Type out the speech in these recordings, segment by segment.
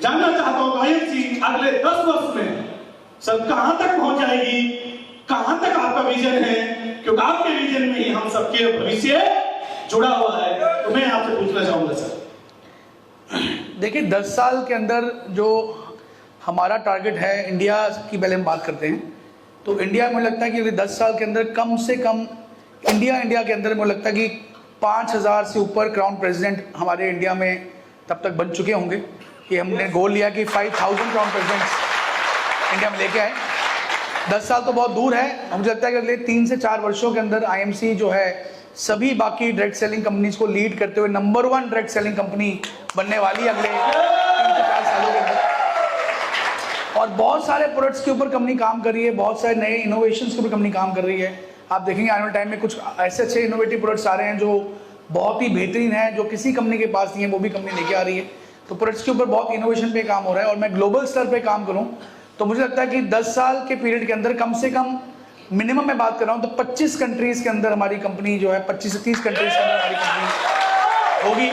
जानना चाहता हूं आईएमसी अगले 10 वर्ष में सब कहां तक पहुंच जाएगी, कहां तक आपका विजन है, क्योंकि आपके विजन में ही हम सबके भविष्य जुड़ा हुआ है। तो मैं आपसे पूछना चाहूंगा सर। देखिए 10 साल के अंदर जो हमारा टारगेट है, इंडिया की पहले हम बात करते हैं, तो इंडिया में लगता है कि अगले 10 साल के अंदर कम से कम इंडिया के अंदर मुझे लगता है कि 5000 से ऊपर क्राउन प्रेसिडेंट हमारे इंडिया में तब तक बन चुके होंगे। कि हमने गोल लिया कि 5000 क्राउन प्रेसिडेंट्स इंडिया में लेके आए। 10 साल तो बहुत दूर है, मुझे लगता है कि अगले 3 से 4 वर्षों के अंदर आईएमसी जो है सभी बाकी डायरेक्ट सेलिंग कंपनीज को लीड करते हुए नंबर 1 डायरेक्ट सेलिंग कंपनी बनने वाली है अगले 3 से 4 सालों के अंदर। और बहुत सारे प्रोडक्ट्स के ऊपर कंपनी काम कर रही है, बहुत सारे नए इनोवेशंस के ऊपर कंपनी काम कर रही है। आप देखेंगे आने वाले टाइम में कुछ ऐसे अच्छे इनोवेटिव प्रोडक्ट्स आ रहे हैं जो बहुत ही बेहतरीन है, जो किसी कंपनी के पास नहीं है, वो भी कंपनी लेके आ रही है। तो प्रोडक्ट्स के ऊपर बहुत इनोवेशन पे काम हो रहा है। और मैं ग्लोबल स्तर पे काम करूं तो मुझे लगता है कि 10 साल के पीरियड के अंदर कम से कम मिनिमम मैं बात कर रहा हूं तो 25 कंट्रीज के अंदर हमारी कंपनी जो है 25 से 30 कंट्रीज के अंदर हमारी कंपनी होगी।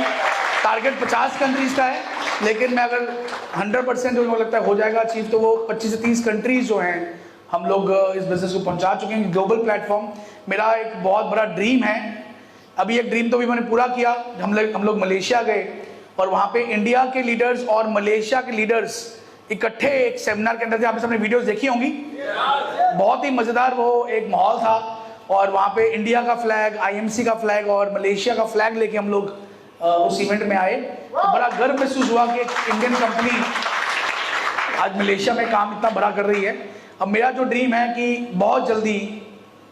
टारगेट 50 कंट्रीज का है, लेकिन मैं अगर 100% जो मुझे लगता है हो जाएगा अचीव, तो वो 25 से 30 कंट्रीज जो हैं हम लोग इस बिजनेस को पहुंचा चुके हैं। ग्लोबल प्लेटफॉर्म मेरा एक बहुत बड़ा ड्रीम है। अभी एक ड्रीम तो भी मैंने पूरा किया। हम लोग मलेशिया गए और वहाँ पे इंडिया के लीडर्स और मलेशिया के लीडर्स इकट्ठे एक सेमिनार के अंदर थे। आपने सबने वीडियोस देखी होंगी, बहुत ही मजेदार वो एक माहौल था। और वहाँ पे इंडिया का फ्लैग, आईएमसी का फ्लैग और मलेशिया का फ्लैग लेके हम लोग उस इवेंट में आए। तो बड़ा गर्व महसूस हुआ कि एक इंडियन कंपनी आज मलेशिया में काम इतना बड़ा कर रही है। अब मेरा जो ड्रीम है कि बहुत जल्दी,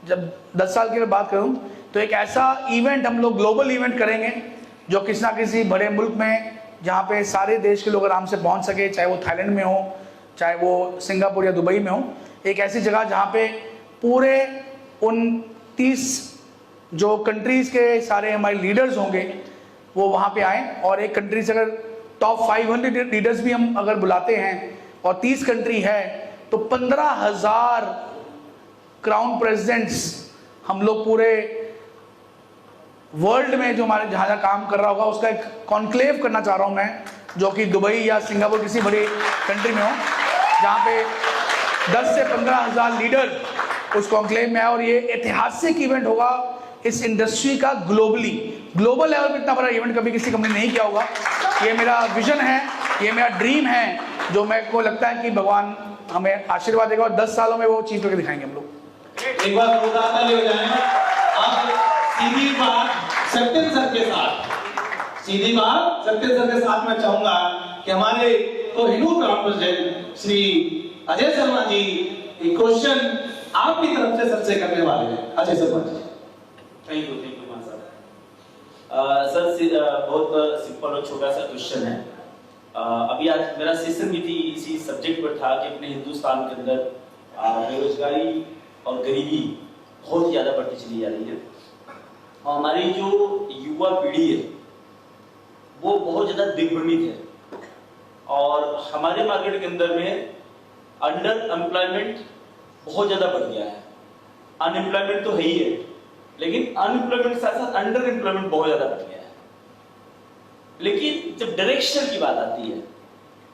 जब 10 साल की बात करूं, तो एक ऐसा इवेंट हम लोग ग्लोबल इवेंट करेंगे जो किसी ना किसी बड़े मुल्क में, जहाँ पे सारे देश के लोग आराम से पहुँच सके, चाहे वो थाईलैंड में हो, चाहे वो सिंगापुर या दुबई में हो। एक ऐसी जगह जहाँ पे पूरे उन 30 जो कंट्रीज़ के सारे हमारे लीडर्स होंगे वो वहाँ पे आए। और एक कंट्री से अगर टॉप 500 लीडर्स भी हम अगर बुलाते हैं और 30 कंट्री है तो 15,000 क्राउन प्रेसिडेंट्स हम लोग पूरे वर्ल्ड में जो हमारे जहाँ काम कर रहा होगा उसका एक कॉन्क्लेव करना चाह रहा हूँ मैं, जो कि दुबई या सिंगापुर किसी बड़ी कंट्री में हो, जहाँ पे 10 से 15,000 लीडर उस कॉन्क्लेव में आए। और ये ऐतिहासिक इवेंट होगा इस इंडस्ट्री का ग्लोबल लेवल पे। इतना बड़ा इवेंट कभी किसी कंपनी ने नहीं किया होगा। ये मेरा विजन है, ये मेरा ड्रीम है, जो मेरे को लगता है कि भगवान हमें आशीर्वाद देगा और 10 सालों में वो चीज करके दिखाएंगे हम लोग। एक बार ताली हो जाए। अब सीधी बात सत्येंद्र सर के साथ, मैं चाहूंगा कि हमारे कोहिनूर क्राउन प्रेसिडेंट श्री अजय शर्मा जी एक क्वेश्चन आपकी तरफ से सबसे करने वाले हैं। अजय शर्मा जी। थैंक यू मान साहब। सर बहुत सिंपल और छोटा सा क्वेश्चन है। अभी आज मेरा सेशन भी थी इसी सब्जेक्ट पर था कि अपने हिंदुस्तान के अंदर बेरोजगारी और गरीबी बहुत ज्यादा बढ़ती चली जा रही है। और हमारी जो युवा पीढ़ी है वो बहुत ज्यादा दिग्भ्रमित है। और हमारे मार्केट के अंदर में अंडर एम्प्लॉयमेंट बहुत ज्यादा बढ़ गया है। अनएम्प्लॉयमेंट तो है ही है, लेकिन अनएम्प्लॉयमेंट के साथ साथ अंडर एम्प्लॉयमेंट बहुत ज्यादा बढ़ गया है। लेकिन जब डायरेक्शन की बात आती है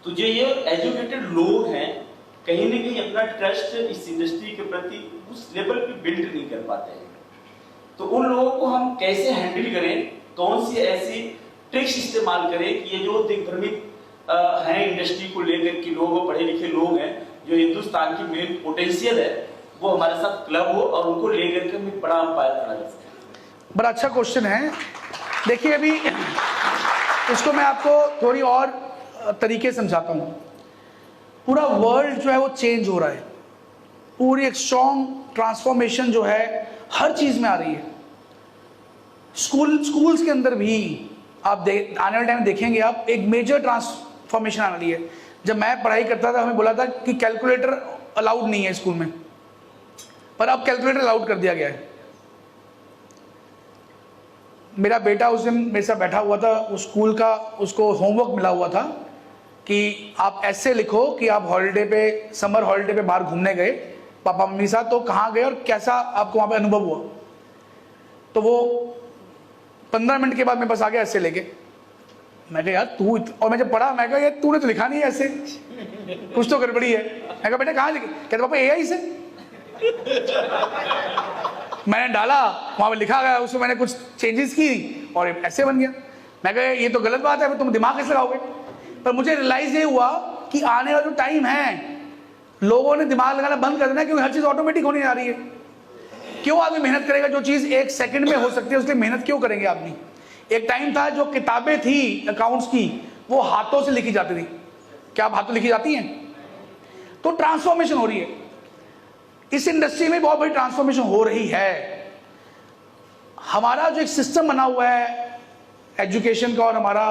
तो जो ये एजुकेटेड लोग हैं कहीं ना कहीं अपना ट्रस्ट इस इंडस्ट्री के प्रति उस लेवल पे बिल्ड नहीं कर पाते हैं। तो उन लोगों को हम कैसे हैंडल करें, कौन सी ऐसी ट्रिक्स इस्तेमाल करें कि ये जो दिग्भ्रमित हैं इंडस्ट्री को लेकर के लोग, पढ़े लिखे लोग हैं, जो हिंदुस्तान की मेन पोटेंशियल है, वो हमारे साथ क्लब हो और उनको लेकर के हम बड़ा अंपायर खड़ा कर सकें। बड़ा अच्छा क्वेश्चन है। देखिए अभी इसको मैं आपको थोड़ी और तरीके समझाता हूँ। पूरा वर्ल्ड जो है वो चेंज हो रहा है, पूरी एक स्ट्रॉन्ग ट्रांसफॉर्मेशन जो है हर चीज में आ रही है। स्कूल्स के अंदर भी आप आने वाले टाइम देखेंगे आप, एक मेजर ट्रांसफॉर्मेशन आने वाली है। जब मैं पढ़ाई करता था हमें बोला था कि कैलकुलेटर अलाउड नहीं है स्कूल में, पर अब कैलकुलेटर अलाउड कर दिया गया है। मेरा बेटा उस दिन मेरे साथ बैठा हुआ था, उस स्कूल का उसको होमवर्क मिला हुआ था कि आप ऐसे लिखो कि आप हॉलिडे पे, समर हॉलिडे पे बाहर घूमने गए पापा मम्मी साथ, तो कहाँ गए और कैसा आपको वहाँ पे अनुभव हुआ। तो वो 15 मिनट के बाद मेरे पास आ गया ऐसे लेके, मैं कहा यार तू और मैं जब पढ़ा मैं कहा यार तूने तो लिखा नहीं है ऐसे, कुछ तो गड़बड़ी है। मैं कहा बेटा कहाँ लिखे? कहते पापा AI से। मैंने डाला, वहाँ पे लिखा गया, उसमें मैंने कुछ चेंजेस की और ऐसे बन गया। मैं कहा ये तो गलत बात है, तुम दिमाग कैसे लगाओगे? पर मुझे रियलाइज ये हुआ कि आने वाला जो टाइम है लोगों ने दिमाग लगाना बंद कर देना, क्योंकि हर चीज़ ऑटोमेटिक होने जा रही है। क्यों आदमी मेहनत करेगा? जो चीज़ 1 सेकंड में हो सकती है उसके लिए मेहनत क्यों करेंगे आदमी? एक टाइम था जो किताबें थी अकाउंट्स की वो हाथों से लिखी जाती थी। क्या आप हाथों लिखी जाती हैं? तो ट्रांसफॉर्मेशन हो रही है इस इंडस्ट्री में, बहुत बड़ी ट्रांसफॉर्मेशन हो रही है। हमारा जो एक सिस्टम बना हुआ है एजुकेशन का और हमारा,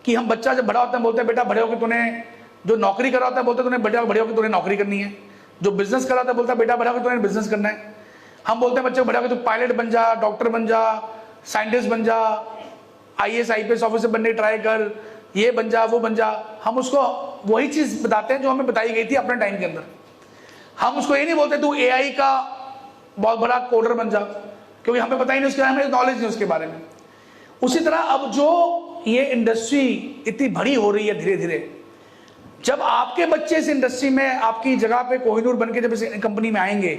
कि हम बच्चा जब बड़ा होता है बोलते हैं बेटा बड़े होकर तूने जो नौकरी करा होता है बोलते तूने बेटा बड़े होकर तूने नौकरी करनी है। जो बिजनेस करा होता है बोलता है बेटा बड़ा होकर तूने बिजनेस करना है। हम बोलते हैं बच्चे बड़े होकर तू पायलट बन जा, डॉक्टर बन जा, साइंटिस्ट बन जा, IAS IPS ऑफिसर बनने ट्राई कर, ये बन जा वो बन जा। हम उसको वही चीज बताते हैं जो हमें बताई गई थी अपने टाइम के अंदर। हम उसको ये नहीं बोलते तू AI का बहुत बड़ा कोडर बन जा, क्योंकि हमें पता ही नहीं उसके बारे में, नॉलेज नहीं उसके बारे में। उसी तरह अब जो ये इंडस्ट्री इतनी बड़ी हो रही है धीरे धीरे, जब आपके बच्चे इस इंडस्ट्री में आपकी जगह पे कोहिनूर बन के जब इस कंपनी में आएंगे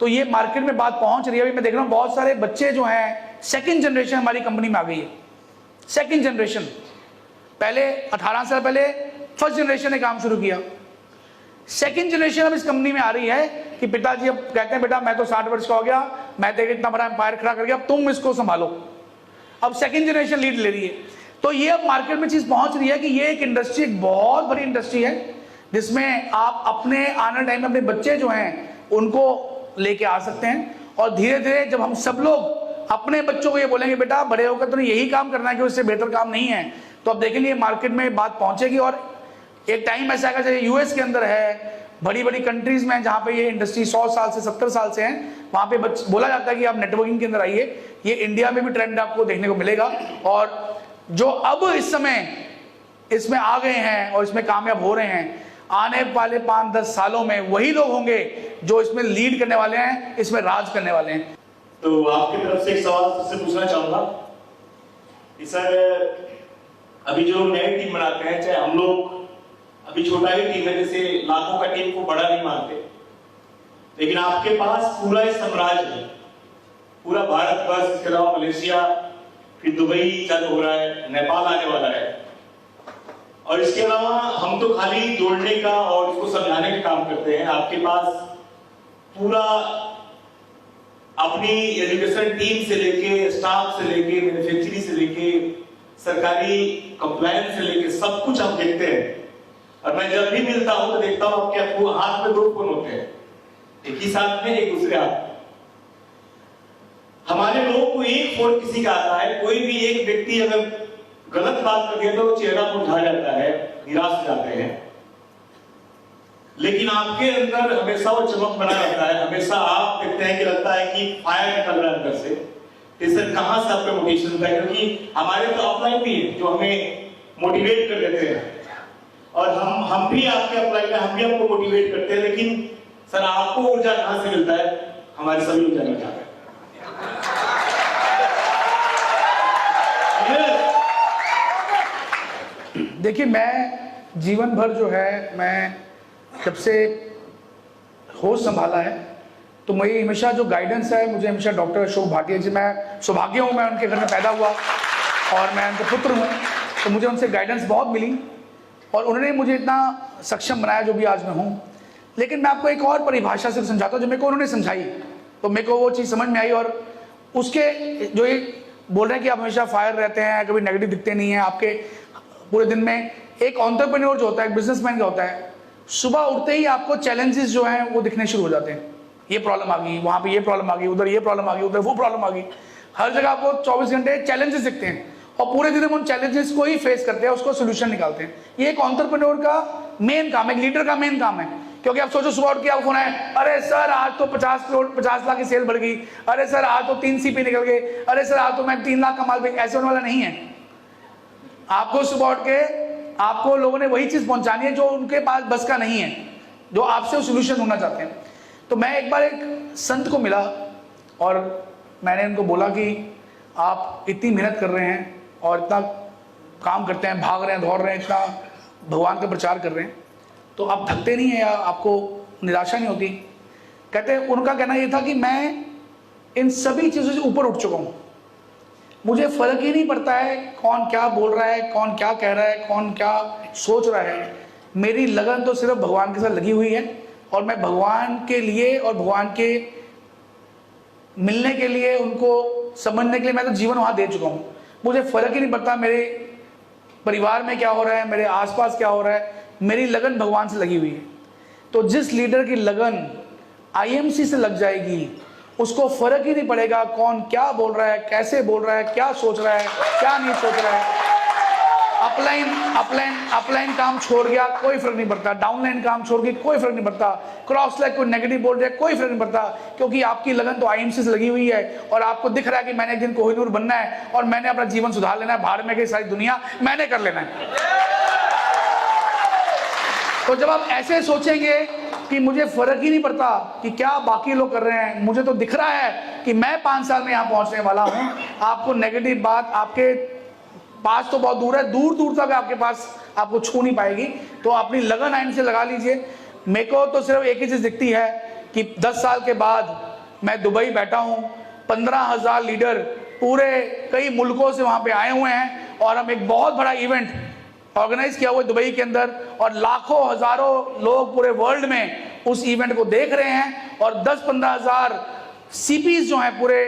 तो ये मार्केट में बात पहुंच रही है। अभी मैं देख रहा हूँ बहुत सारे बच्चे जो हैं सेकंड जनरेशन हमारी कंपनी में आ गई है। सेकंड जनरेशन, पहले 18 साल पहले फर्स्ट जनरेशन ने काम शुरू किया, सेकंड जनरेशन अब इस कंपनी में आ रही है कि पिताजी अब कहते हैं बेटा मैं तो 60 वर्ष का हो गया, मैं देखिए इतना बड़ा एम्पायर खड़ा कर गया, अब तुम इसको संभालो। अब सेकंड जनरेशन लीड ले रही है। तो ये अब मार्केट में चीज पहुंच रही है कि ये एक इंडस्ट्री, एक बहुत बड़ी इंडस्ट्री है जिसमें आप अपने आने टाइम में अपने बच्चे जो हैं उनको लेके आ सकते हैं। और धीरे धीरे जब हम सब लोग अपने बच्चों को ये बोलेंगे बेटा बड़े होकर तो यही काम करना है कि उससे बेहतर काम नहीं है, तो आप देखेंगे मार्केट में बात पहुंचेगी। और एक टाइम ऐसा आएगा जैसे US के अंदर है, बड़ी बड़ी कंट्रीज में जहां पे ये इंडस्ट्री 100 साल से 70 साल से है, वहां पे बोला जाता है कि आप नेटवर्किंग के अंदर आइए। ये इंडिया में भी ट्रेंड आपको देखने को मिलेगा। और जो अब इस समय इसमें आ गए हैं और इसमें कामयाब हो रहे हैं, आने वाले 5-10 सालों में वही लोग होंगे जो इसमें लीड करने वाले हैं, इसमें राज करने वाले हैं। तो आपकी तरफ से एक सवाल सबसे पूछना चाहूंगा कि सर अभी जो नई टीम बनाते हैं, चाहे हम लोग अभी छोटा ही टीम है, जैसे लाखों का टीम को बड़ा नहीं मानते, लेकिन आपके पास पूरा एक साम्राज्य है, पूरा भारतवर्ष, इसके अलावा मलेशिया, फिर दुबई चालू हो रहा है, नेपाल आने वाला है, और इसके अलावा हम तो खाली जोड़ने का और इसको समझाने का काम करते हैं। आपके पास पूरा अपनी एजुकेशन टीम से लेके, स्टाफ से लेके, मैन्युफैक्चरिंग से लेके, सरकारी कंप्लायंस से लेके सब कुछ हम देखते हैं। और मैं जब भी मिलता हूं तो देखता हूं आपके हाथ में 2 फोन होते हैं, एक ही साथ में, एक दूसरे हाथ। हमारे लोगों को एक फोन किसी का आता है, कोई भी एक व्यक्ति अगर गलत बात कर दिया तो चेहरा मुरझा जाता है, निराश हो जाते हैं। लेकिन आपके अंदर हमेशा वो चमक बना रहता है, हमेशा आप देखते हैं कि लगता है कि फायर निकल रहा है अंदर से। सर कहां से आपका मोटिवेशन होता है? क्योंकि हमारे तो ऑफलाइन भी है जो हमें मोटिवेट कर देते हैं, और हम भी आपके अपलाइन में हम भी आपको मोटिवेट करते हैं, लेकिन सर आपको ऊर्जा कहां से मिलता है? हमारे सभी लोग जानना चाहते हैं। देखिए मैं जीवन भर जो है, मैं जब से होश संभाला है तो मेरी हमेशा जो गाइडेंस है, मुझे हमेशा डॉक्टर अशोक भाटिया जी, मैं सौभाग्य हूँ, मैं उनके घर में पैदा हुआ और मैं उनका पुत्र हूँ, तो मुझे उनसे गाइडेंस बहुत मिली और उन्होंने मुझे इतना सक्षम बनाया जो भी आज मैं हूँ। लेकिन मैं आपको एक और परिभाषा से समझाता हूँ जो मेरे को उन्होंने समझाई, तो मेरे को वो चीज़ समझ में आई। और उसके जो ये बोल रहे हैं कि आप हमेशा फायर रहते हैं, कभी नेगेटिव दिखते नहीं हैं आपके पूरे दिन में, एक एंटरप्रेन्योर जो होता है, एक बिजनेसमैन का होता है, सुबह उठते ही आपको चैलेंजेस जो हैं वो दिखने शुरू हो जाते हैं। ये प्रॉब्लम आ गई, वहाँ पे ये प्रॉब्लम आ गई, उधर ये प्रॉब्लम आ गई, उधर वो प्रॉब्लम आ गई, हर जगह आपको 24 घंटे चैलेंजेस दिखते हैं और पूरे दिन हम उन चैलेंजेस को ही फेस करते हैं, उसको सोल्यूशन निकालते हैं। ये एक एंटरप्रेन्योर का मेन काम है, एक लीडर का मेन काम है। क्योंकि आप सोचो सुबह उठ के आपको फोन है, अरे सर आज तो 50 लाख की सेल बढ़ गई, अरे सर आज तो 3 CP निकल गए, अरे सर आज तो मैं 3 लाख का माल बेच, ऐसे होने वाला नहीं है। आपको सुबह उठ के आपको लोगों ने वही चीज पहुंचानी है जो उनके पास बस का नहीं है, जो आपसे सोल्यूशन ढूंढना चाहते हैं। तो मैं एक बार एक संत को मिला और मैंने उनको बोला कि आप इतनी मेहनत कर रहे हैं और इतना काम करते हैं, भाग रहे हैं, दौड़ रहे हैं, इतना भगवान का प्रचार कर रहे हैं, तो आप थकते नहीं हैं या आपको निराशा नहीं होती? कहते हैं, उनका कहना ये था कि मैं इन सभी चीज़ों से ऊपर उठ चुका हूँ, मुझे फ़र्क ही नहीं पड़ता है कौन क्या बोल रहा है, कौन क्या कह रहा है, कौन क्या सोच रहा है। मेरी लगन तो सिर्फ भगवान के साथ लगी हुई है और मैं भगवान के लिए और भगवान के मिलने के लिए, उनको समझने के लिए मैं तो जीवन वहाँ दे चुका हूँ। मुझे फ़र्क ही नहीं पड़ता मेरे परिवार में क्या हो रहा है, मेरे आसपास क्या हो रहा है, मेरी लगन भगवान से लगी हुई है। तो जिस लीडर की लगन आईएमसी से लग जाएगी, उसको फर्क ही नहीं पड़ेगा कौन क्या बोल रहा है, कैसे बोल रहा है, क्या सोच रहा है, क्या नहीं सोच रहा है। अपलाइन काम छोड़ गया, कोई फर्क नहीं पड़ता। डाउनलाइन काम छोड़ गया, कोई फर्क नहीं पड़ता। क्रॉस लाइन कोई नेगेटिव बोल रहा है, कोई फर्क नहीं पड़ता, क्योंकि आपकी लगन तो आईएमसी से लगी हुई है और आपको दिख रहा है कि मैंने एक दिन कोहिनूर बनना है और मैंने अपना जीवन सुधार लेना है, बाहर में की सारी दुनिया मैंने कर लेना है। तो जब आप ऐसे सोचेंगे कि मुझे फर्क ही नहीं पड़ता कि क्या बाकी लोग कर रहे हैं, मुझे तो दिख रहा है कि मैं 5 साल में यहाँ पहुंचने वाला हूँ, आपको नेगेटिव बात आपके पास तो बहुत दूर है, दूर दूर तक आपके पास आपको छू नहीं पाएगी। तो अपनी लगन आइन से लगा लीजिए। मेरे को तो सिर्फ एक ही चीज दिखती है कि 10 साल के बाद मैं दुबई बैठा हूँ, 15,000 लीडर पूरे कई मुल्कों से वहाँ पे आए हुए हैं और हम एक बहुत बड़ा इवेंट ऑर्गेनाइज किया हुआ है दुबई के अंदर और लाखों हजारों लोग पूरे वर्ल्ड में उस इवेंट को देख रहे हैं और 10-15 हज़ार सीपीज जो हैं पूरे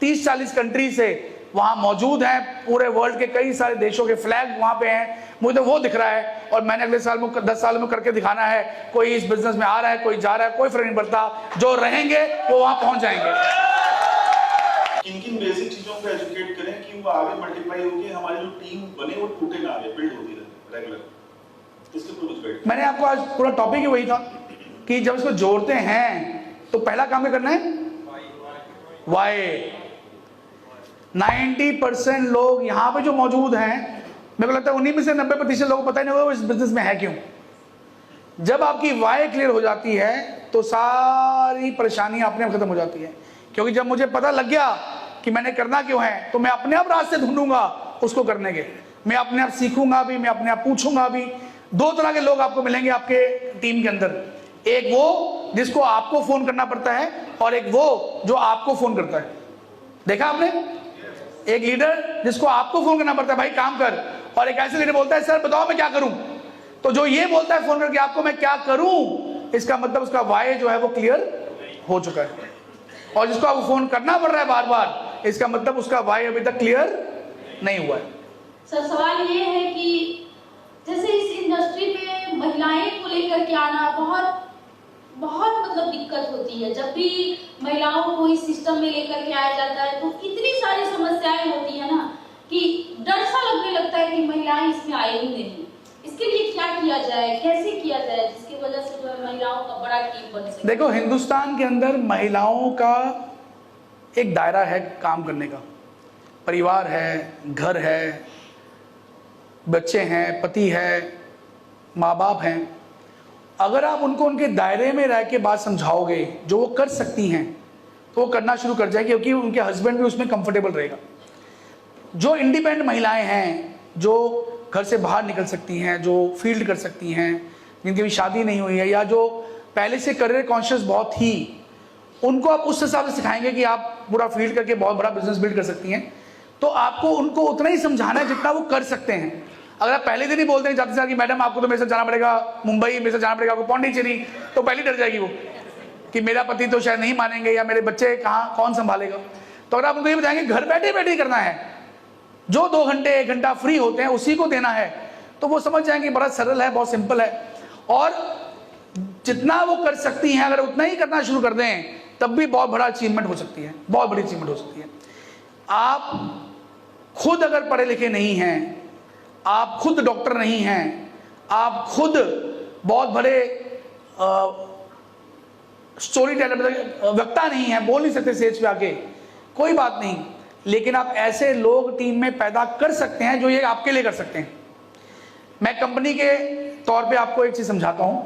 30-40 कंट्री से वहां मौजूद हैं, पूरे वर्ल्ड के कई सारे देशों के फ्लैग वहां पे हैं। मुझे तो वो दिख रहा है और मैंने अगले साल में 10 साल में करके दिखाना है। कोई इस बिजनेस में आ रहा है, कोई जा रहा है, कोई फर्क नहीं पड़ता, जो रहेंगे वो वहां पहुंच जाएंगे। किन किन बेसिक चीजों को एजुकेट करें कि वो आगे मल्टीप्लाई होगी, हमारी जो टीम बने वो टूटे ना, आगे बिल्ड होती रहे रेगुलर। इसके ऊपर कुछ गाइड। मैंने आपको आज पूरा टॉपिक ही वही था कि जब इसको जोड़ते हैं तो पहला काम क्या करना है, वाई। 90% लोग यहाँ पे जो मौजूद हैं, मेरे को लगता है उन्हीं में से 90% लोगों को पता ही नहीं होगा इस बिजनेस में है क्यों। जब आपकी वाई क्लियर हो जाती है तो सारी परेशानी अपने आप खत्म हो जाती है, क्योंकि जब मुझे पता लग गया कि मैंने करना क्यों है तो मैं अपने आप रास्ते ढूंढूंगा उसको करने के। मैं अपने आप सीखूंगा भी, मैं अपने आप पूछूंगा भी। 2 तरह के लोग आपको मिलेंगे आपके टीम के अंदर, एक वो जिसको आपको फोन करना पड़ता है और एक वो जो आपको फोन करता है। देखा आपने, एक लीडर जिसको आपको फोन करना पड़ता है भाई काम कर, और एक ऐसे लीडर बोलता है सर बताओ मैं क्या करूं। तो जो ये बोलता है फोन करके आपको मैं क्या करूं, इसका मतलब उसका वाई जो है वो क्लियर हो चुका है। और जिसको आपको फोन करना पड़ रहा है बार बार, इसका मतलब उसका वाई अभी तक क्लियर नहीं हुआ है। सर सवाल ये है कि जैसे इस इंडस्ट्री में महिलाएं को लेकर के आना बहुत मतलब दिक्कत होती है। जब भी महिलाओं को इस सिस्टम में लेकर के आया जाता है तो इतनी सारी समस्याएं होती है ना कि डर सा लगने लगता है कि महिलाएं इसमें आए ही नहीं। इसके लिए क्या किया जाए, कैसे किया जाए जिसकी वजह से जो है महिलाओं का बड़ा टीम बन सके? देखो, हिंदुस्तान के अंदर महिलाओं का एक दायरा है काम करने का। परिवार है, घर है, बच्चे हैं, पति है, माँ बाप हैं। अगर आप उनको उनके दायरे में रह के बात समझाओगे जो वो कर सकती हैं तो वो करना शुरू कर जाएगी, क्योंकि उनके हस्बैंड भी उसमें कंफर्टेबल रहेगा। जो इंडिपेंडेंट महिलाएं हैं, जो घर से बाहर निकल सकती हैं, जो फील्ड कर सकती हैं, जिनकी भी शादी नहीं हुई है या जो पहले से करियर कॉन्शियस बहुत थी, उनको आप उस हिसाब से सिखाएंगे कि आप पूरा फील्ड करके बहुत बड़ा बिजनेस बिल्ड कर सकती हैं। तो आपको उनको उतना ही समझाना है जितना वो कर सकते हैं। अगर आप पहले दिन ही बोलते हैं जाते साथ कि मैडम आपको तो मेरे साथ जाना पड़ेगा मुंबई, मेरे साथ जाना पड़ेगा आपको पौंडीचेरी, तो पहले डर जाएगी वो कि मेरा पति तो शायद नहीं मानेंगे या मेरे बच्चे कहाँ कौन संभालेगा। तो अगर आप उनको ये बताएंगे घर बैठे बैठे करना है, जो 2 घंटे 1 घंटा फ्री होते हैं उसी को देना है, तो वो समझ जाएंगे बड़ा सरल है, बहुत सिंपल है। और जितना वो कर सकती हैं अगर उतना ही करना शुरू कर दें तब भी बहुत बड़ा अचीवमेंट हो सकती है, बहुत बड़ी अचीवमेंट हो सकती है। आप खुद अगर पढ़े लिखे नहीं हैं, आप खुद डॉक्टर नहीं हैं, आप खुद बहुत बड़े स्टोरी टेलर वक्ता नहीं है, बोल नहीं सकते स्टेज पे आके, कोई बात नहीं, लेकिन आप ऐसे लोग टीम में पैदा कर सकते हैं जो ये आपके लिए कर सकते हैं। मैं कंपनी के तौर पे आपको एक चीज समझाता हूं,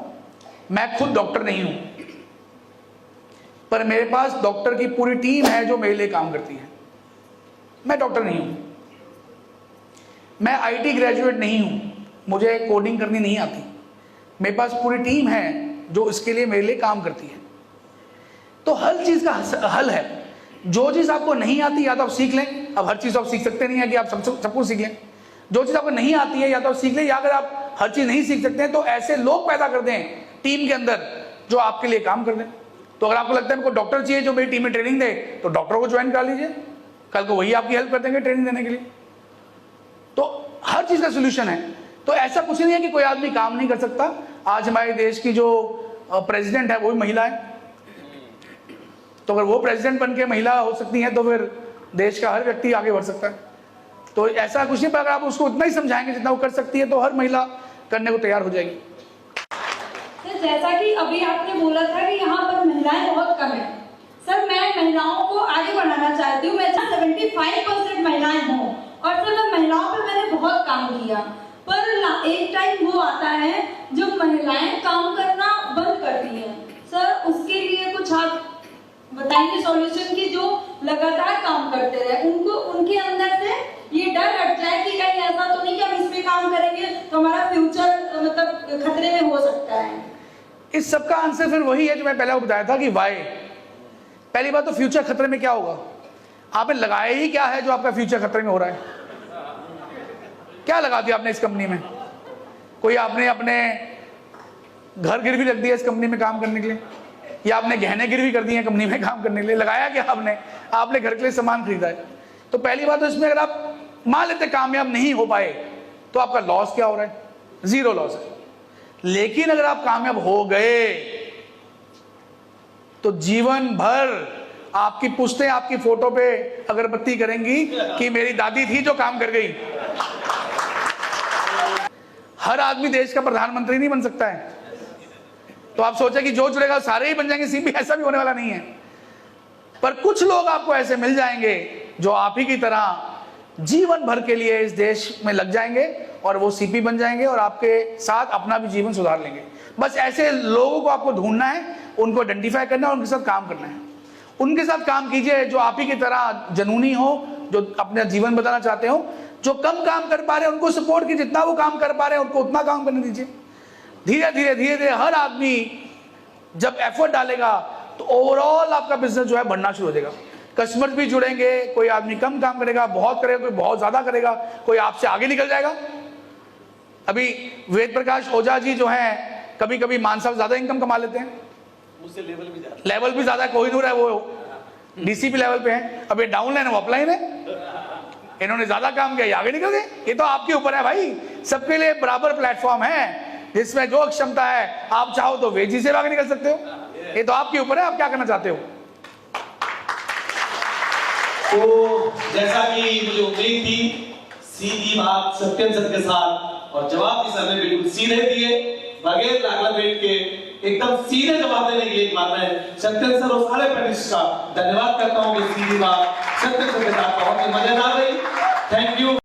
मैं खुद डॉक्टर नहीं हूं, पर मेरे पास डॉक्टर की पूरी टीम है जो मेरे लिए काम करती है। मैं डॉक्टर नहीं हूं, मैं आईटी ग्रेजुएट नहीं हूँ, मुझे कोडिंग करनी नहीं आती, मेरे पास पूरी टीम है जो इसके लिए मेरे लिए काम करती है। तो हर चीज़ का हल है। जो चीज़ आपको नहीं आती या तो आप सीख लें, अब हर चीज़ आप सीख सकते नहीं है कि आप सब कुछ सीख लें। जो चीज़ आपको नहीं आती है या तो आप सीख लें, या अगर आप हर चीज़ नहीं सीख सकते हैं तो ऐसे लोग पैदा कर दें टीम के अंदर जो आपके लिए काम कर दें। तो अगर आपको लगता है मेरे को डॉक्टर चाहिए जो मेरी टीम में ट्रेनिंग दे, तो डॉक्टरों को ज्वाइन करा लीजिए, कल को वही आपकी हेल्प कर देंगे ट्रेनिंग देने के लिए। तो हर चीज़ का सोल्यूशन है। तो ऐसा कुछ नहीं है कि कोई आदमी काम नहीं कर सकता। आज हमारे देश की जो प्रेसिडेंट है वो भी महिला है, तो अगर वो प्रेसिडेंट बन के महिला हो सकती है तो फिर देश का हर व्यक्ति आगे बढ़ सकता है। तो ऐसा कुछ नहीं, पर अगर आप उसको उतना ही समझाएंगे जितना वो कर सकती है तो हर महिला करने को तैयार हो जाएगी। सर, जैसा कि अभी आपने बोला था कि यहाँ पर महिलाएं बहुत कम है, सर मैं महिलाओं को आगे बढ़ाना चाहती हूँ। मैं 75% महिलाएं हों, और सर मैं महिलाओं पर मैंने बहुत काम किया, पर एक टाइम वो आता है जब महिलाएं काम करना बंद करती हैं। सर उसके लिए कुछ आप बताएंगे सॉल्यूशन की, जो लगातार काम करते रहे, उनको उनके अंदर से ये डर हट जाए कि कहीं ऐसा तो नहीं कि हम इस पे काम करेंगे तो हमारा फ्यूचर मतलब खतरे में हो सकता है। इस सब का आंसर फिर वही है जो मैं पहले बताया था कि वाई। पहली बात तो फ्यूचर खतरे में क्या होगा, आपने लगाया ही क्या है जो आपका फ्यूचर खतरे में हो रहा है? क्या लगा दिया आपने इस कंपनी में? कोई आपने अपने घर गिरवी रख दिया इस कंपनी में काम करने के लिए, या आपने गहने गिरवी कर दिए कंपनी में काम करने के लिए? लगाया क्या आपने घर के लिए सामान खरीदा है। तो पहली बात तो इसमें अगर आप मान लेते कामयाब नहीं हो पाए तो आपका लॉस क्या हो रहा है? जीरो लॉस है। लेकिन अगर आप कामयाब हो गए तो जीवन भर आपकी पुश्तें आपकी फोटो पे अगरबत्ती करेंगी कि मेरी दादी थी जो काम कर गई। हर आदमी देश का प्रधानमंत्री नहीं बन सकता है। तो आप सोचे कि जो जुड़ेगा सारे ही बन जाएंगे सीपी, ऐसा भी होने वाला नहीं है। पर कुछ लोग आपको ऐसे मिल जाएंगे जो आप ही की तरह जीवन भर के लिए इस देश में लग जाएंगे और वो सीपी बन जाएंगे और आपके साथ अपना भी जीवन सुधार लेंगे। बस ऐसे लोगों को आपको ढूंढना है, उनको आइडेंटिफाई करना है और उनके साथ काम करना है। उनके साथ काम कीजिए जो आप ही की तरह जुनूनी हो, जो अपना जीवन बताना चाहते हो। जो कम काम कर पा रहे हैं उनको सपोर्ट कीजिए, जितना वो काम कर पा रहे हैं उनको उतना काम करने दीजिए। धीरे धीरे हर आदमी जब एफर्ट डालेगा तो ओवरऑल आपका बिजनेस जो है बढ़ना शुरू हो जाएगा। कस्टमर भी जुड़ेंगे, कोई आदमी कम काम करेगा, बहुत करेगा, कोई बहुत ज्यादा करेगा, कोई आपसे आगे निकल जाएगा। अभी वेद प्रकाश ओझा जी जो हैं कभी कभी मान साहब ज्यादा इनकम कमा लेते हैं, मुझसे लेवल भी ज्यादा। कोहिनूर है वो डीसीपी लेवल पे है, अब ये डाउन लाइन है वो अपलाइन है। इन्होंने ज्यादा काम किया, ये आगे निकल गए। ये तो आपके ऊपर है भाई। सबके लिए बराबर प्लेटफॉर्म है जिसमें जो क्षमता है आप चाहो तो वेजी से आगे निकल सकते हो। ये तो आपके ऊपर है, आप क्या करना चाहते हो। तो जैसा कि मुझे उम्मीद थी, सीधी बात सत्यन सर के साथ, और जवाब भी सर ने बिल्कुल सीधे दिए, बगैर लागला बैठ के एकदम सीधे जवाब देने की एक बात है। सत्यन सर और सारे पैनलिस्ट का धन्यवाद करता हूँ कि सीधी बात सत्यन सर के साथ बहुत ही मजेदार रही। Thank you.